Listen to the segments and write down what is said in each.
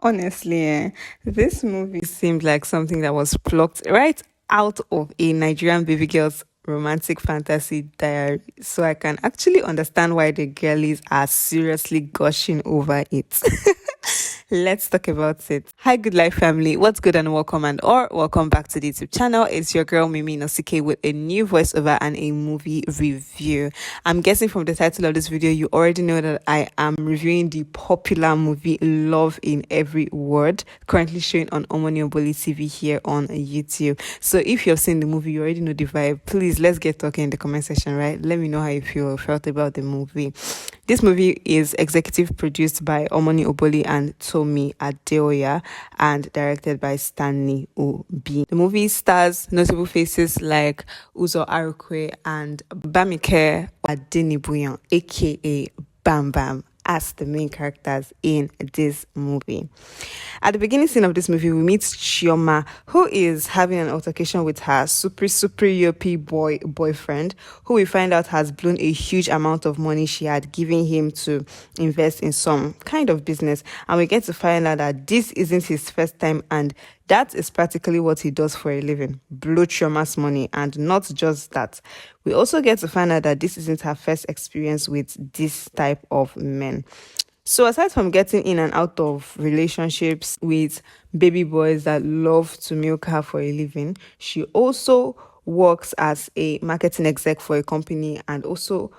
Honestly, this movie seemed like something that was plucked right out of a Nigerian baby girl's romantic fantasy diary. So I can actually understand why the girlies are seriously gushing over it. Let's talk about it. Hi, Good Life family. What's good and welcome or welcome back to the YouTube channel. It's your girl Mimi Nosike with a new voiceover and a movie review. I'm guessing from the title of this video, you already know that I am reviewing the popular movie Love in Every Word, currently showing on OMONI Oboli TV here on YouTube. So if you've seen the movie, you already know the vibe. Please, let's get talking in the comment section, right? Let me know how you felt about the movie. This movie is executive produced by Omoni Oboli and Tomi Adeoya and directed by Stanley Obi. The movie stars notable faces like Uzor Arukwe and Bamike Adenibuyan, aka Bam Bam, as the main characters in this movie. At the beginning scene of this movie, we meet Chioma, who is having an altercation with her super yuppie boyfriend, who we find out has blown a huge amount of money she had given him to invest in some kind of business. And we get to find out that this isn't his first time, and that is practically what he does for a living, blow Chioma's money. And not just that, we also get to find out that this isn't her first experience with this type of men. So aside from getting in and out of relationships with baby boys that love to milk her for a living, she also works as a marketing exec for a company and also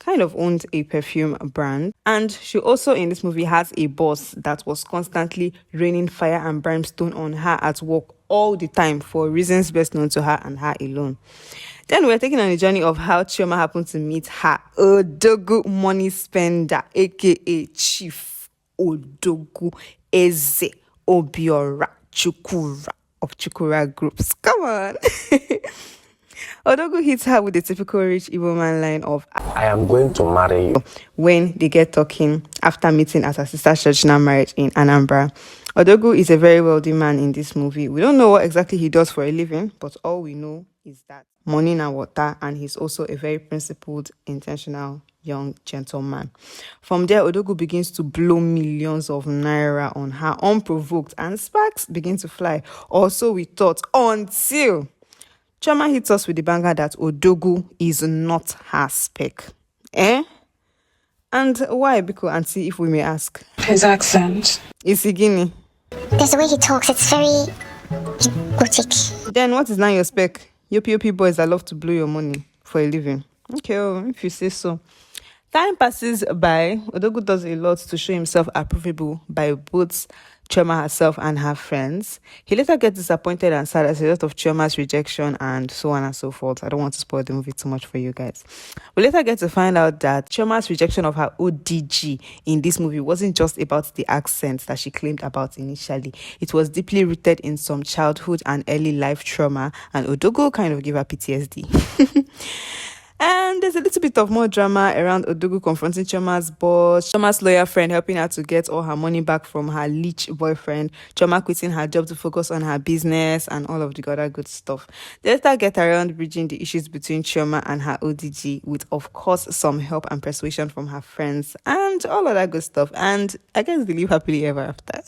kind of owns a perfume brand. And she also in this movie has a boss that was constantly raining fire and brimstone on her at work all the time for reasons best known to her and her alone. Then we're taking on a journey of how Chioma happened to meet her Odogu money spender, aka Chief Odogu Eze Obiora Chukura of Chukura Groups. Come on. Odogu hits her with the typical rich Igbo man line of I am going to marry you when they get talking after meeting at her sister's church now marriage in Anambra. Odogu is a very wealthy man in this movie. We don't know what exactly he does for a living, but all we know is that money na water, and he's also a very principled, intentional young gentleman. From there, Odogu begins to blow millions of naira on her unprovoked, and sparks begin to fly. Also, we thought until Chioma hits us with the banger that Odogu is not her spec. Eh? And why, Biko Auntie, if we may ask? His accent. Is he Guinea? There's the way he talks, it's very gothic. Then what is now your spec? Yopi boys that love to blow your money for a living. Okay, if you say so. Time passes by. Odogu does a lot to show himself approvable by both Chioma herself and her friends. He later gets disappointed and sad as a result of Chioma's rejection and so on and so forth. I don't want to spoil the movie too much for you guys. We later get to find out that Chioma's rejection of her ODG in this movie wasn't just about the accent that she claimed about initially. It was deeply rooted in some childhood and early life trauma, and Odogu kind of gave her PTSD. And there's a little bit of more drama around Odogu confronting Chioma's boss, Chioma's lawyer friend helping her to get all her money back from her leech boyfriend, Chioma quitting her job to focus on her business, and all of the other good stuff. They later get around bridging the issues between Chioma and her ODG with, of course, some help and persuasion from her friends and all of that good stuff. And I guess they live happily ever after.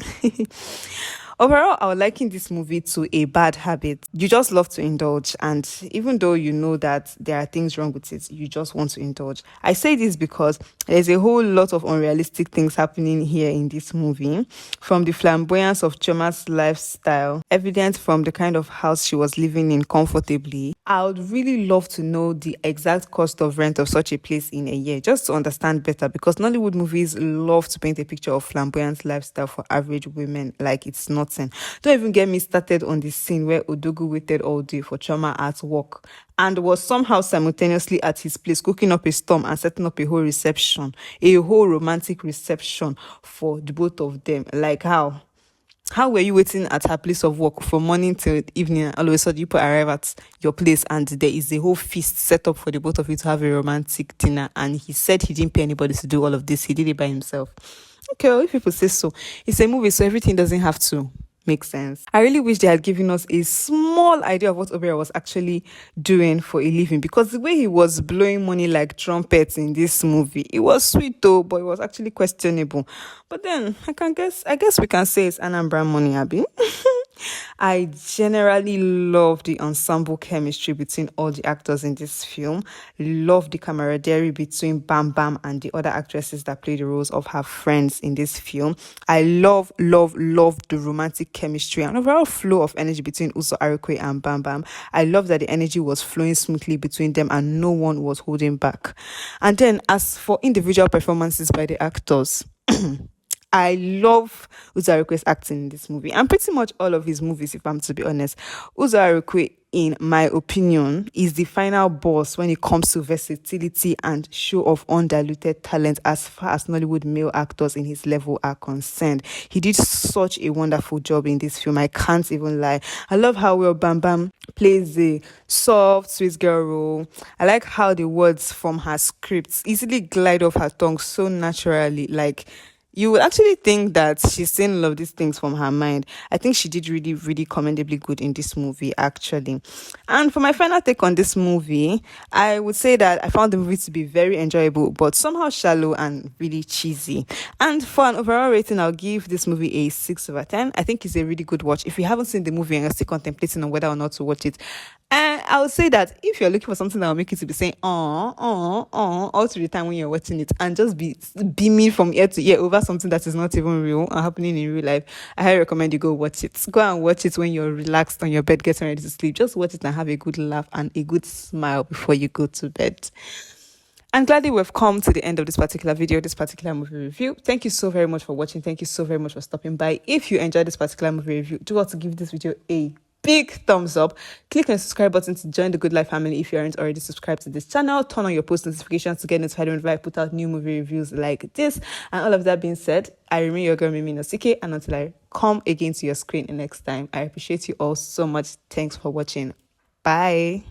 Overall, I would liken this movie to a bad habit. You just love to indulge, and even though you know that there are things wrong with it, you just want to indulge. I say this because there's a whole lot of unrealistic things happening here in this movie, from the flamboyance of Chioma's lifestyle, evident from the kind of house she was living in comfortably. I would really love to know the exact cost of rent of such a place in a year, just to understand better, because Nollywood movies love to paint a picture of flamboyant lifestyle for average women like it's nothing. Don't even get me started on the scene where Odogu waited all day for Chioma at work and was somehow simultaneously at his place cooking up a storm and setting up a whole reception, a whole romantic reception for the both of them. Like how? How were you waiting at her place of work from morning till evening, and all of a sudden you arrive at your place and there is a whole feast set up for the both of you to have a romantic dinner, and he said he didn't pay anybody to do all of this, he did it by himself? Okay, well, if people say so. It's a movie, so everything doesn't have to make sense. I really wish they had given us a small idea of what Obera was actually doing for a living, because the way he was blowing money like trumpets in this movie, it was sweet though, but it was actually questionable. But then I guess we can say it's Anambra money, Abby. I generally love the ensemble chemistry between all the actors in this film. Love the camaraderie between Bam Bam and the other actresses that play the roles of her friends in this film. I love the romantic chemistry and overall flow of energy between Uzor, Arukwe and Bam Bam. I love that the energy was flowing smoothly between them and no one was holding back. And then as for individual performances by the actors, I love Uzor Arukwe's acting in this movie and pretty much all of his movies, if I'm to be honest. Uzor Arukwe, in my opinion, is the final boss when it comes to versatility and show of undiluted talent as far as Nollywood male actors in his level are concerned. He did such a wonderful job in this film. I can't even lie. I love how well Bam Bam plays the soft, sweet girl role. I like how the words from her scripts easily glide off her tongue so naturally. Like, you would actually think that she's saying all of these things from her mind. I think she did really commendably good in this movie, actually. And for my final take on this movie, I would say that I found the movie to be very enjoyable, but somehow shallow and really cheesy. And for an overall rating, I'll give this movie a 6/10. I think it's a really good watch. If you haven't seen the movie and you're still contemplating on whether or not to watch it, I would say that if you're looking for something that will make you to be saying all through the time when you're watching it and just be beaming from ear to ear over something that is not even real or happening in real life, I highly recommend you go watch it. Go and watch it when you're relaxed on your bed, getting ready to sleep. Just watch it and have a good laugh and a good smile before you go to bed. I'm glad that we've come to the end of this particular video, this particular movie review. Thank you so very much for watching. Thank you so very much for stopping by. If you enjoyed this particular movie review, do want to give this video a big thumbs up. Click on the subscribe button to join the Good Life family if you aren't already subscribed to this channel. Turn on your post notifications to get notified whenever I put out new movie reviews like this. And all of that being said, I remain your girl Mimi Nosike, and until I come again to your screen next time, I appreciate you all so much. Thanks for watching. Bye.